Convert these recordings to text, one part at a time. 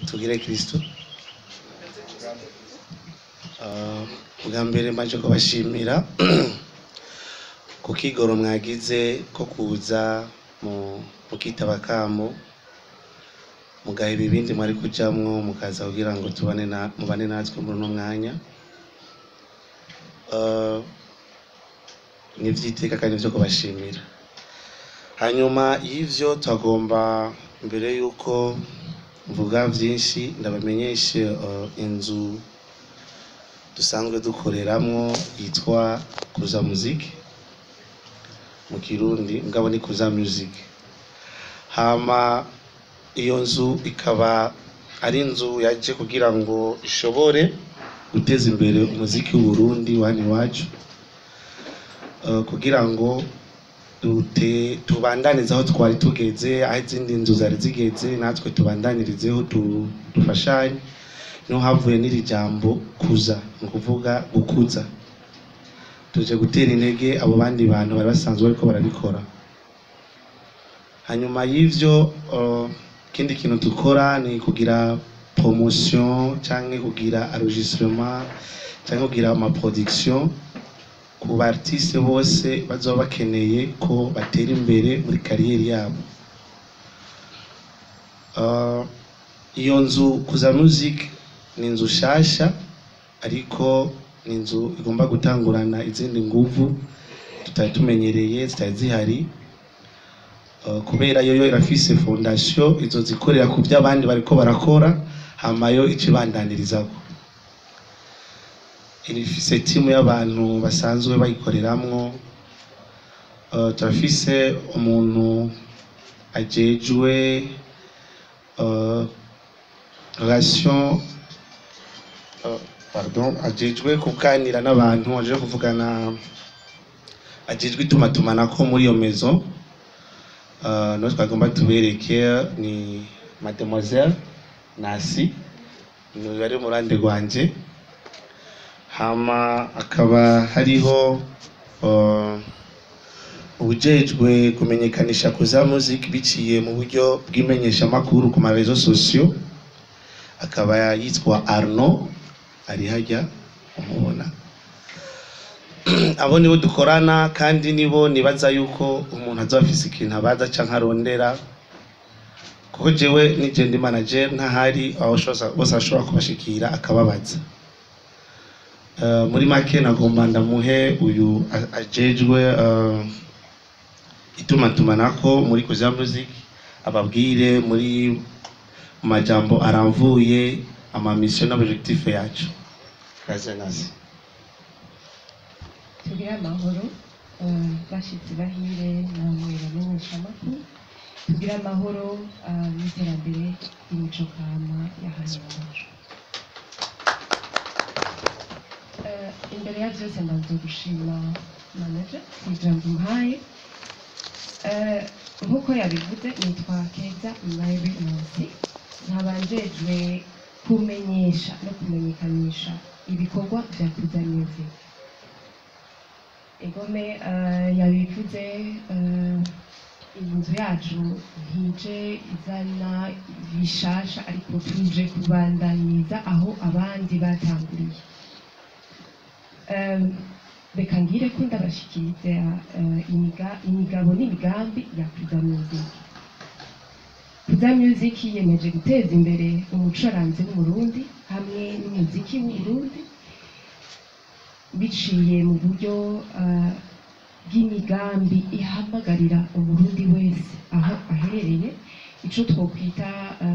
tugire Kristo. Bwa mbere maje kubashimira ku kigoro mwagize ko kuza mu kitaba kamo mugahe ibindi mwari kujamwo mukaza kugira ngo mubane natwe muri no mwanya. Nivyiteka kandi byo kubashimira. Hanyuma y'ivyo tagomba mbere yuko mvuga vyinshi ndabamenyeshe inzu dusanzwe dukoreramwo yitwa Kuza Music mu Kirundi, ngabo ni Kuza Music. Hama iyo nzu ikaba ari inzu yaje kugira ngo ishobore guteza imbere umuziki w'u Burundi wani wacu, kugira ngo tubandanize aho twari tugeze, aho izindi nzu zari zigeze, natwe tubandanirizeho dufashanye. No havuye n'iri jambo kuza, ni kuvuga gukuza. Tuje gutera intege abo bandi bantu bari basanzwe bariko barabikora. Hanyuma y'ivyo kindi kintu dukora ni kugira promotion canke kugira enregistrement canke kugira ama production ku artiste bose bazoba bakeneye ko batera imbere muri kariyeri yabo. Iyo nzu Kuza Music ni inzu shasha, ariko ni inzu igomba gutangurana izindi nguvu tutari tumenyereye zitari zihari, kubera yo irafise fondation izozikorera ku by'abandi bariko barakora, hamayo ikibandanirizaho. Irifise timu y'abantu basanzwe bayikoreramwo. Turafise umuntu ajejwe relation ajejwe kuganira n'abantu, ajejwe kuvugana, ajejwe itumatumanako muri iyo maison. No twagomba tubereke ni Mademoiselle Nasi, ni bari murande rwanje. Hama akaba hariho ubujejwe kumenyekanisha Kuza Music biciye mu buryo bw'imenyesha makuru ku ma réseaux sociaux, akaba yitwa Arno, ari hajya umubona. Abo nibo dukorana, kandi nibo nibaza yuko umuntu azafise ikintu abaza canke arondera, kuko jewe nije ndi manager ntahari aho bose ashobora kubashikira akababaza. Muri make nagomba ndamuhe uyu ajejwe itumatumanako muri Kuza Music, ababwire muri majambo aramvuye ama mission n'objectif yacu. Kaze Nasi. Tugira amahoro bashitsi bahire namwe bamenyesha amakuru. Tugira amahoro n'iterambere y'imico kama y'ahantu. Imbere ya byose ndaza gushima manager ijambo mpaye. Nkuko yabivuze nitwa Keza Mary Nancy, nkabanjejwe kumenyesha no kumenyekanisha ibikorwa bya Kuza Music. Egome yabivuze inzu yacu ntije izana bishasha, ariko tuje kubandaniza aho abandi batanguriye. Reka ngire ko ndabashikiriza imigabo n'imigambi ya Kuza Music. Kuza Music yemeje guteza imbere umucuranzi w'Umurundi hamwe n'umuziki w'Uburundi biciye mu buryo bw'imigambi ihamagarira Umurundi wese aho aherereye, ico twokwita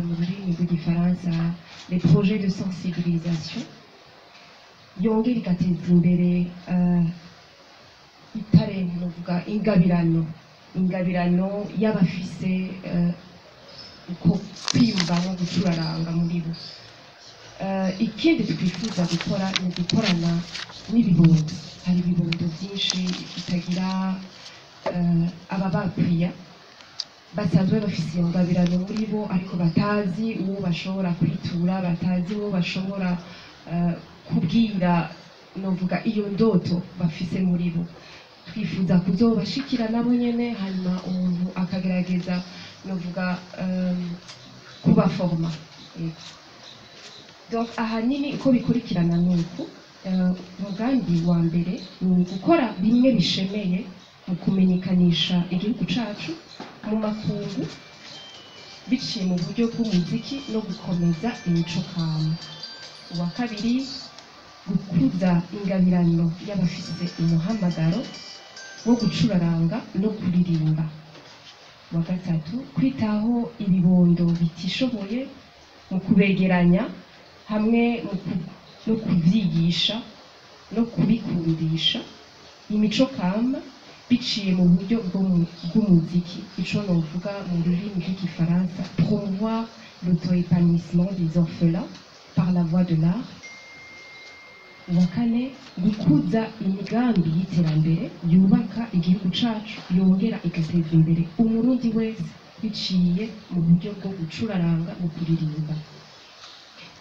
mu rurimi rw'igifaransa les projets de sensibilisation, yongera igateza imbere itarenti novuga ingabirano y'abafise uko kwiyumvamo gucuraranga muri bo. Ikindi twifuza gukora ni gukorana n'ibibondo. Hari ibibondo byinshi bitagira ababakwiya, basanzwe bafise iyo ngabirano muri bo, ariko batazi uwo bashobora kwitura, batazi uwo bashobora kubwira novuga iyo ndoto bafise muri bo. Twifuza kuzobashikira nabo nyene, hanyuma umuntu akagerageza novuga kubaforma Yego. Donc ahanini uko bikurikirana ni uku umugambi wa mbere ni gukora bimwe bishemeye mu kumenyekanisha igihugu cacu mu makungu biciye mu buryo bw'umuziki no gukomeza imico kama. Uwa kabiri gukuza ingabirano y'abafise umuhamagaro wo gucuraranga no kuririmba. Uwa gatatu kwitaho ibibondo bitishoboye mu kubegeranya hamwe no kuvyigisha no kubikundisha imico kama biciye mu buryo bw'umuziki. Ico novuga mu rurimi rw'igifaransa promouvoir l'auto-épanouissement des orphelins par la voie de l'art. Uwa kane gukuza imigambi y'iterambere yubaka igihugu cacu yongera igateza imbere umurundi wese biciye mu buryo bwo gucuraranga no kuririmba.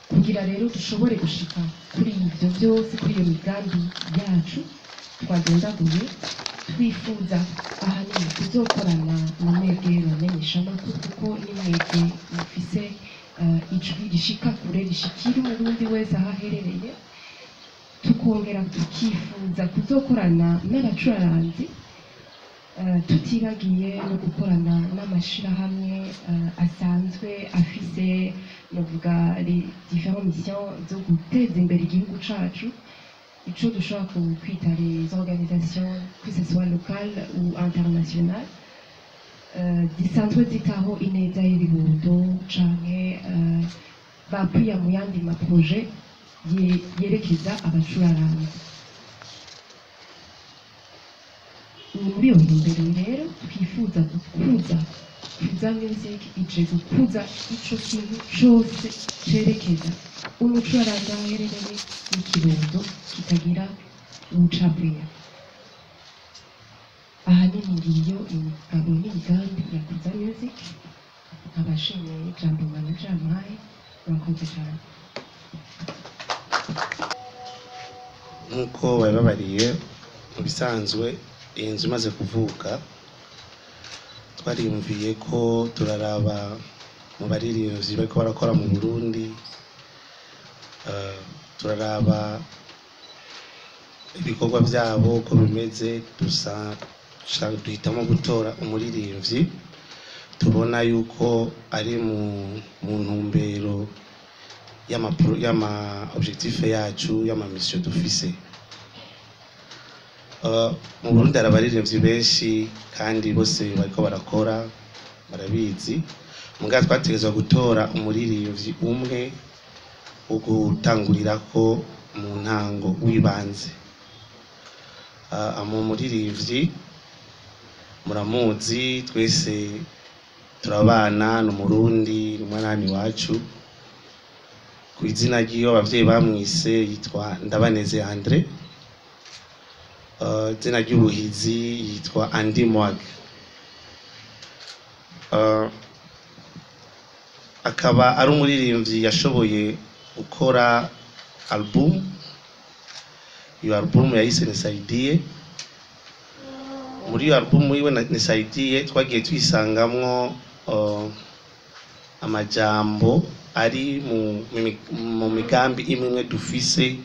Kugira rero dushobore gushika kuri ivyo byose, kuri iyo migambi yacu twagendaguye, twifuza ahanini kuzokorana na mwebwe bamenyeshamakuru kuko ni mwebwe mufise ijwi rishika kure rishikira umurundi wese aho aherereye. Tukongera tukifuza kuzokorana n'abacuraranzi tutibagiye no gukorana n'amashirahamwe asanzwe afise novuga les différentes missions zo guteza imbere igihugu cacu, ico dushobora kwita les organisations que ce soit locales ou internationales zisanzwe zitaho ineza y'ibibondo canke bapuya mu yandi maproje yerekeza abacuraranzi. Ni muri iyo ntumbero rero twifuza gukuza Kuza Music ije gukuza ico kintu cose cerekeza umucuraranzi aherereye n'ikibondo kitagira ubucabuya. Ahanini ngiyo imigabo n'imigambi ya Kuza Music. Abashimiye ijambo manager Mayi, murakoze cyane. Nk'uko bababariye mu bisanzwe iyi nzu imaze kuvuka, twariyumviye ko turaraba mu baririmbyi bariko barakora mu Burundi, turaraba ibikorwa byabo uko bimeze, duhitamo gutora umuririmbyi tubona yuko ari mu ntumbero y'ama objectif yacu y'ama mission dufise. Mu Burundi hari abaririmbyi benshi kandi bose bariko barakora barabizi, mugabo twategerezwa gutora umuririmbyi umwe wo gutangurirako mu ntango w'ibanze. Mu muririmbyi muramuzi twese turabana, n'umurundi n'umwanani wacu, ku izina ry'iyo abavyeyi bamwise yitwa Ndabaneze Andre, izina ry'ubuhizi yitwa Andy Mwag. Akaba ari umuririmbyi yashoboye gukora album. Iyo album yayise Nisaidiye. Muri iyo album yiwe Nisaidiye twagiye twisangamwo amajambo ari mu migambi imwe dufise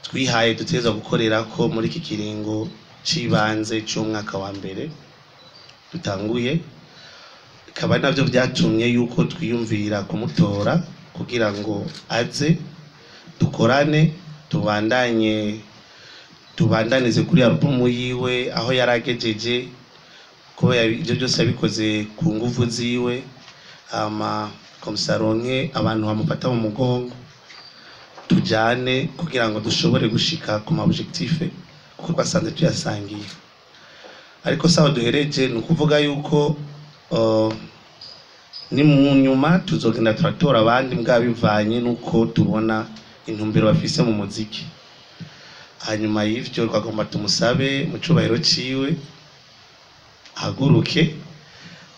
twihaye duteza gukorerako muri iki kiringo cibanze cy'umwaka wa mbere dutanguye. Ikaba navyo byatumye yuko twiyumvira kumutora kugira ngo aze dukorane tubandanize kuri album yiwe aho yaragejeje, ko ibyo byose yabikoze ku nguvu ziwe, komisaronke abantu bamufata mu mugongo tujane kugira ngo dushobore gushika ku ma objectif kuko twasanze tuyasangiye. Ariko sawa duhereje ni ukuvuga yuko ni mu nyuma tuzogenda turatora abandi mbwa bivanye nuko tubona intumbero bafise mu muziki. Hanyuma y'ivyo twagomba tumusabe mu cubahiro ciwe haguruke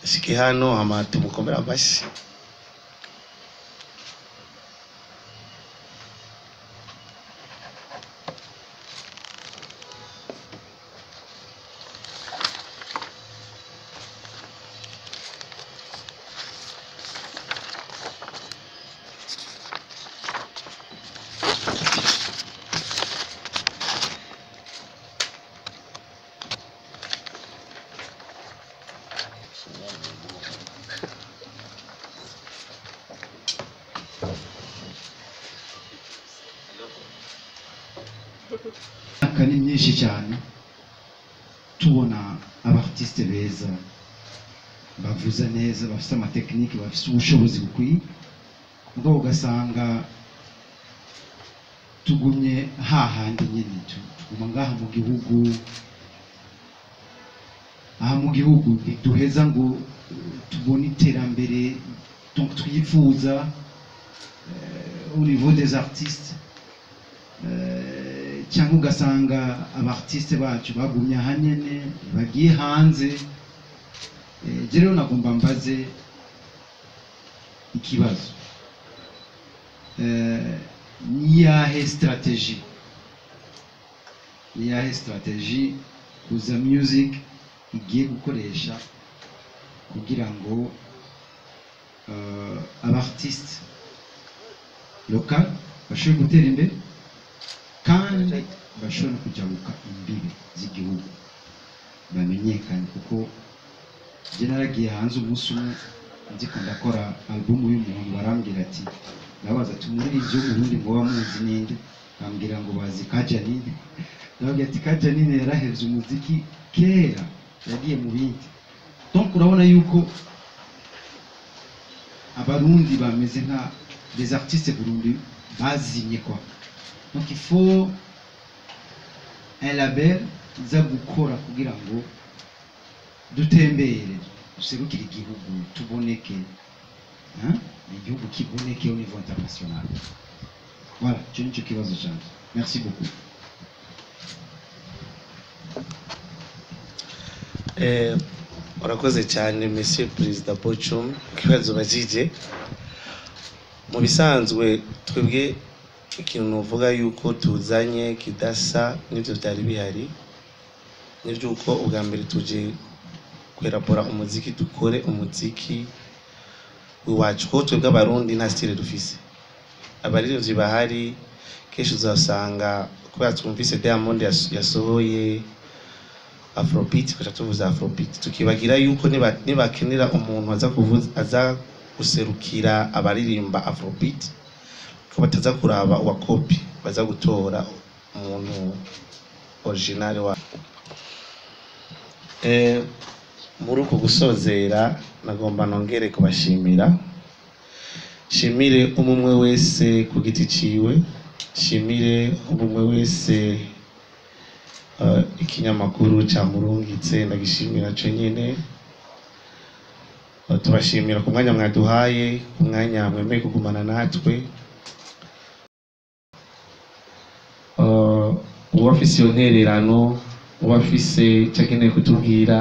ashike hano hama tumukomera amashyi. akani myinshi cyane tubona abartiste beza bavuza neza bafite amatekinike bafite ubushobozi bukwiye ubwo ugasanga tugumye hahandi nyine tuguma ngaha mu gihugu aha mu gihugu duheza ngo tubone iterambere donc twifuza au niveau des artistes cyangwa ugasanga abartiste bacu bagumye aha nyene bagiye hanze rero nagomba mbaze ikibazo niyahe strategie kuza music igiye gukoresha kugira ngo abartiste local bashobore gutera imbere kandi bashobora kujabuka imbibi z'igihugu bamenyekane kuko je naragiye hanze umunsi umwe ndiko ndakora album y'umuntu barambwira ati nabaza ati umuririmbyi w'umurundi ngo wamuzi ninde bambwira ngo bazi Kajanine ndababwira ati Kajanine yarahevye umuziki kera yagiye mu bindi donc urabona yuko abarundi bameze nka des artistes burundi bazimye quoi donc il faut un label za gukora kugira ngo dutembere duserukire igihugu tuboneke igihugu kiboneke au niveau international. Voilà, je ne sais pas ce merci beaucoup. Urakoze cyane Monsieur Perezida Bochum kibazo bajije mu bisanzwe twebwe ikintu novuga yuko tuzanye kidasa n'ivyo byari bihari n'ivyuko ubwa mbere tuje kwerapora umuziki dukore umuziki wiwacu ko twebwe abarundi nta style dufise abaririmbyi bahari kenshi uzasanga kubera twumvise Diamond yasohoye Afrobeat kuja tuvuza Afrobeat tukibagira yuko nibakenera umuntu aza guserukira abaririmba Afrobeat ko bataza kuraba wa copy baza gutora umuntu original wa muri uko gusozera nagomba nongere kubashimira shimire umumwe wese ku giti ciwe shimire umumwe wese ikinyamakuru ca Murungitse ndagishimira cyo nyene tubashimira ku mwanya mwaduhaye ku mwanya mwemeye kugumana natwe uwafise iyo ntererano uwafise cyakeneye kutubwira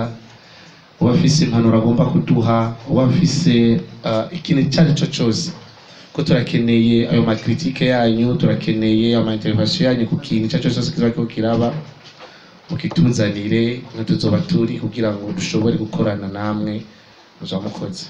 uwafise impanuro agomba kuduha uwafise ikintu cyari cyo cyose ko turakeneye ayo makritike yanyu turakeneye ama intervention yanyu ku kintu cyaco cyose kizako kiraba mukituzanire natuzoba turi kugira ngo dushobore gukorana namwe muzamukoze